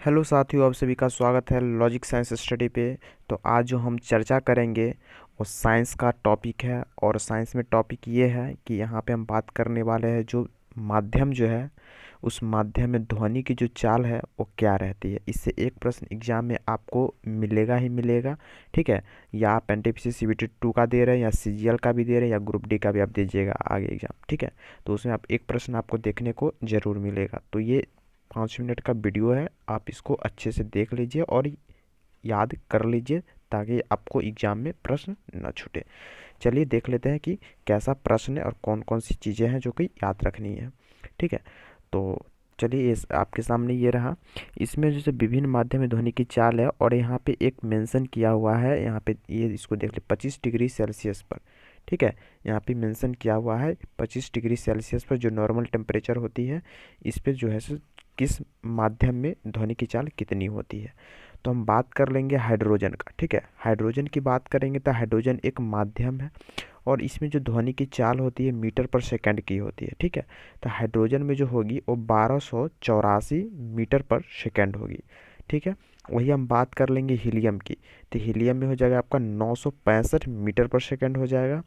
Hello साथियों, आप सभी का स्वागत है लॉजिक साइंस स्टडी पे। तो आज जो हम चर्चा करेंगे वो साइंस का टॉपिक है। और साइंस में टॉपिक ये है कि यहाँ पे हम बात करने वाले हैं जो माध्यम जो है उस माध्यम में ध्वनि की जो चाल है वो क्या रहती है। इससे एक प्रश्न एग्जाम में आपको मिलेगा ही मिलेगा। ठीक है, या आप एनटीपीसी सीबीटी 2 का दे रहे हैं या सीजीएल का भी दे रहे हैं या ग्रुप डी का भी आप दीजिएगा आगे एग्जाम। ठीक है, तो उसमें आप एक प्रश्न आपको देखने को ज़रूर मिलेगा। तो ये 5 मिनट का वीडियो है, आप इसको अच्छे से देख लीजिए और याद कर लीजिए ताकि आपको एग्जाम में प्रश्न न छूटे। चलिए देख लेते हैं कि कैसा प्रश्न है और कौन कौन सी चीज़ें हैं जो कि याद रखनी है। ठीक है, तो चलिए इस आपके सामने ये रहा। इसमें जैसे विभिन्न माध्यम में ध्वनि की चाल है और यहाँ पे एक मेंशन किया हुआ है। यहाँ पे ये इसको देख ले 25 डिग्री सेल्सियस पर। ठीक है, यहाँ पे मेंशन किया हुआ है 25 डिग्री सेल्सियस पर जो नॉर्मल टेम्परेचर होती है, इस पे जो है सो किस माध्यम में ध्वनि की चाल कितनी होती है। तो हम बात कर लेंगे हाइड्रोजन का। ठीक है, हाइड्रोजन की बात करेंगे तो हाइड्रोजन एक माध्यम है और इसमें जो ध्वनि की चाल होती है मीटर पर सेकंड की होती है। ठीक है, तो हाइड्रोजन में जो होगी वो 1284 मीटर पर सेकंड होगी। ठीक है, वही हम बात कर लेंगे हीलियम की। तो हीलियम में हो जाएगा आपका 965 मीटर पर सेकंड हो जाएगा।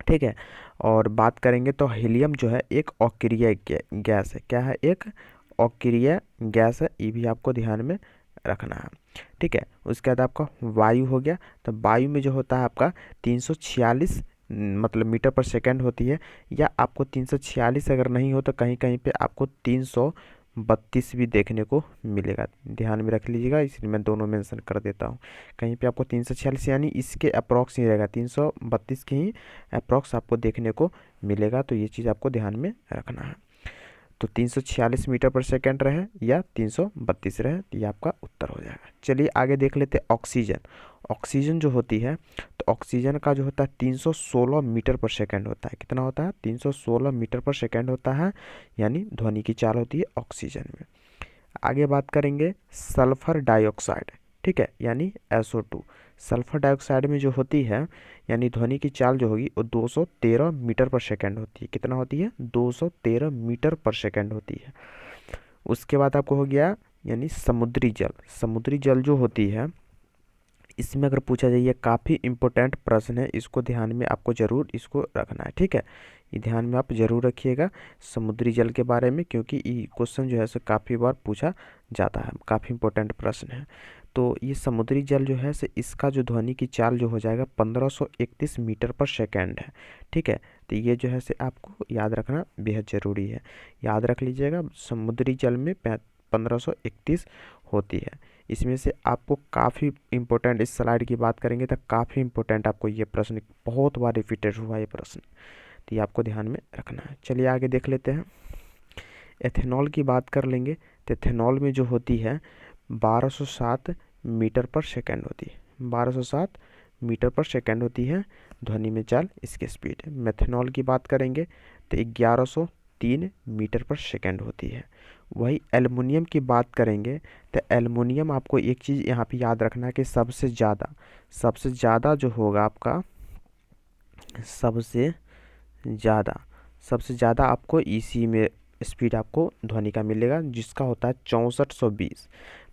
ठीक है, और बात करेंगे तो हीलियम जो है एक अक्रिय गैस है। क्या है? एक अक्रिय गैस है, ये भी आपको ध्यान में रखना है। ठीक है, उसके बाद आपका वायु हो गया। तो वायु में जो होता है आपका 346 मतलब मीटर पर सेकंड होती है। या आपको 346 अगर नहीं हो तो कहीं कहीं पे आपको 332 भी देखने को मिलेगा। ध्यान में रख लीजिएगा, इसलिए मैं दोनों मेंशन कर देता हूँ। कहीं पे आपको 346 यानी इसके अप्रॉक्स ही रहेगा, 332 के ही अप्रॉक्स आपको देखने को मिलेगा। तो ये चीज़ आपको ध्यान में रखना है। तो 346 मीटर पर सेकंड रहे या 332 रहे, तो ये आपका उत्तर हो जाएगा। चलिए आगे देख लेते हैं ऑक्सीजन। ऑक्सीजन जो होती है तो ऑक्सीजन का जो होता है 316 मीटर पर सेकंड होता है। कितना होता है? 316 मीटर पर सेकंड होता है, यानी ध्वनि की चाल होती है ऑक्सीजन में। आगे बात करेंगे सल्फर डाइऑक्साइड। ठीक है, यानी SO2। सल्फर डाइऑक्साइड में जो होती है यानी ध्वनि की चाल जो होगी वो 213 मीटर पर सेकंड होती है। कितना होती है? 213 मीटर पर सेकंड होती है। उसके बाद आपको हो गया यानी समुद्री जल। समुद्री जल जो होती है इसमें अगर पूछा जाए, ये काफ़ी इंपॉर्टेंट प्रश्न है, इसको ध्यान में आपको ज़रूर इसको रखना है। ठीक है, ये ध्यान में आप ज़रूर रखिएगा समुद्री जल के बारे में, क्योंकि ये क्वेश्चन जो है सो काफ़ी बार पूछा जाता है, काफ़ी इंपॉर्टेंट प्रश्न है। तो ये समुद्री जल जो है सो इसका जो ध्वनि की चाल जो हो जाएगा 1531 मीटर पर सेकेंड है। ठीक है, तो ये जो है सो आपको याद रखना बेहद ज़रूरी है। याद रख लीजिएगा, समुद्री जल में 1531 होती है। इसमें से आपको काफ़ी इंपॉर्टेंट, इस स्लाइड की बात करेंगे तो काफ़ी इंपॉर्टेंट आपको ये प्रश्न बहुत बार रिपीटेड हुआ ये प्रश्न, तो ये आपको ध्यान में रखना है। चलिए आगे देख लेते हैं। एथेनॉल की बात कर लेंगे तो एथेनॉल में जो होती है 1207 मीटर पर सेकंड होती है। 1207 मीटर पर सेकंड होती है ध्वनि में चाल, इसकी स्पीड। मेथेनॉल की बात करेंगे तो 1103 मीटर पर सेकंड होती है। वही एल्युमिनियम की बात करेंगे तो एल्युमिनियम आपको एक चीज़ यहाँ पे याद रखना है कि सबसे ज़्यादा जो होगा आपका सबसे ज़्यादा सबसे ज़्यादा आपको इसी में स्पीड आपको ध्वनि का मिलेगा, जिसका होता है 6420।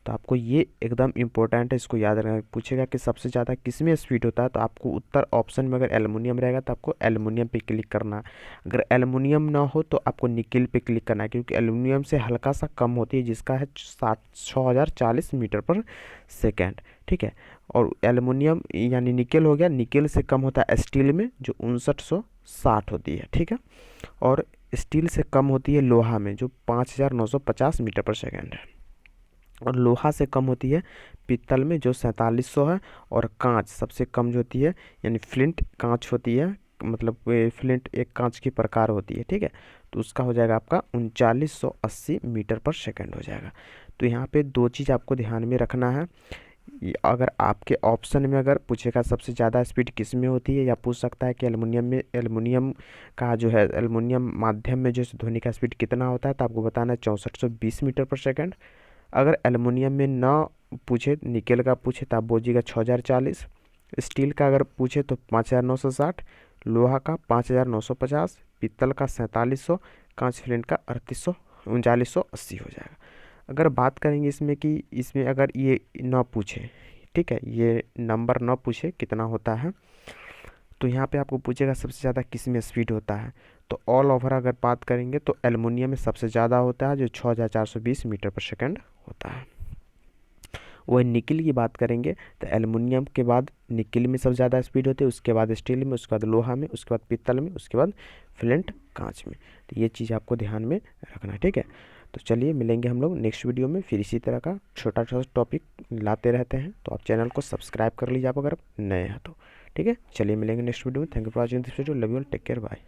तो आपको ये एकदम इम्पोर्टेंट है, इसको याद रखना। पूछेगा कि सबसे ज़्यादा किस में स्पीड होता है तो आपको उत्तर ऑप्शन में अगर एल्युमिनियम रहेगा तो आपको एल्युमिनियम पे क्लिक करना है। अगर एल्युमिनियम ना हो तो आपको निकिल पे क्लिक करना है, क्योंकि एल्युमिनियम से हल्का सा कम होती है, जिसका है 6040 मीटर पर सेकेंड। ठीक है, और एल्युमिनियम यानी निकेल हो गया, निकेल से कम होता है स्टील में जो 5960 होती है। ठीक है, और स्टील से कम होती है लोहा में जो 5950 मीटर पर सेकेंड है। और लोहा से कम होती है पीतल में जो 4700 है। और कांच सबसे कम जो होती है यानी फ्लिंट कांच होती है, मतलब फ्लिंट एक कांच की प्रकार होती है। ठीक है, तो उसका हो जाएगा आपका 3980 मीटर पर सेकंड हो जाएगा। तो यहाँ पे दो चीज़ आपको ध्यान में रखना है। अगर आपके ऑप्शन में अगर पूछेगा सबसे ज़्यादा स्पीड किस में होती है, या पूछ सकता है कि एल्युमिनियम में, एल्युमिनियम का जो है एल्युमिनियम माध्यम में जो ध्वनि का स्पीड कितना होता है, तो आपको बताना है 6420 मीटर पर सेकंड। अगर एल्युमिनियम में ना पूछे, निकेल का पूछे तो आप बोलिएगा 6040। स्टील का अगर पूछे तो 5960, लोहा का 5950, पीतल का 4700, कांच फ्लिंट का 3980 हो जाएगा। अगर बात करेंगे इसमें कि इसमें अगर ये ना पूछे, ठीक है, ये नंबर ना पूछे कितना होता है, तो यहाँ पे आपको पूछेगा सबसे ज़्यादा किस में स्पीड होता है। तो ऑल ओवर अगर बात करेंगे तो एल्युमिनियम में सबसे ज़्यादा होता है जो 6420 मीटर पर सेकंड होता है। वही निकिल की बात करेंगे तो एल्युमिनियम के बाद निकिल में सबसे ज़्यादा स्पीड होती है, उसके बाद स्टील में, उसके बाद लोहा में, उसके बाद पीतल में, उसके बाद फ्लिंट कांच में। तो ये चीज़ आपको ध्यान में रखना है, ठीक है। तो चलिए मिलेंगे हम लोग नेक्स्ट वीडियो में, फिर इसी तरह का छोटा छोटा टॉपिक लाते रहते हैं। तो आप चैनल को सब्सक्राइब कर लीजिए आप अगर नए हैं तो, ठीक है। चलिए मिलेंगे नेक्स्ट वीडियो में। Thank you for watching this video. Love you all, take care, bye.